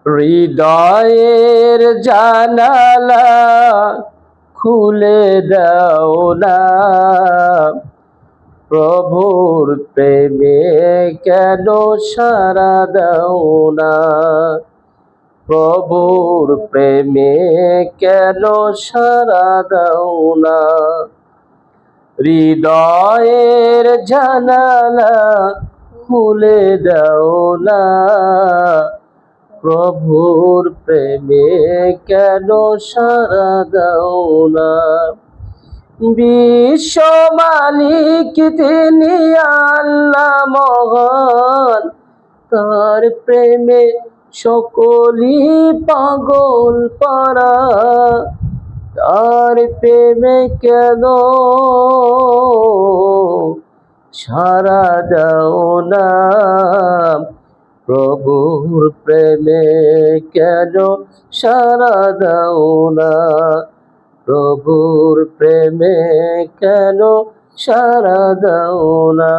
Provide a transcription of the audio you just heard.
হৃদয়ের জানালা খুলে দাও না, প্রভুর প্রেমে কেন সাড়া দাও না, প্রভুর প্রেমে কেন সাড়া দাও না। হৃদয়ের জানালা খুলে দাও না, প্রভুর প্রেমে কেন সাড়া দাও না। বিশ্ব মালিক তিনি আল্লাহ মহান, তার প্রেমে সকলি পাগল পারা, তার প্রেমে কেন সাড়া দাও না, প্রভুর প্রেমে কেন সাড়া দাও না, প্রভুর প্রেমে কেন সাড়া দাও না।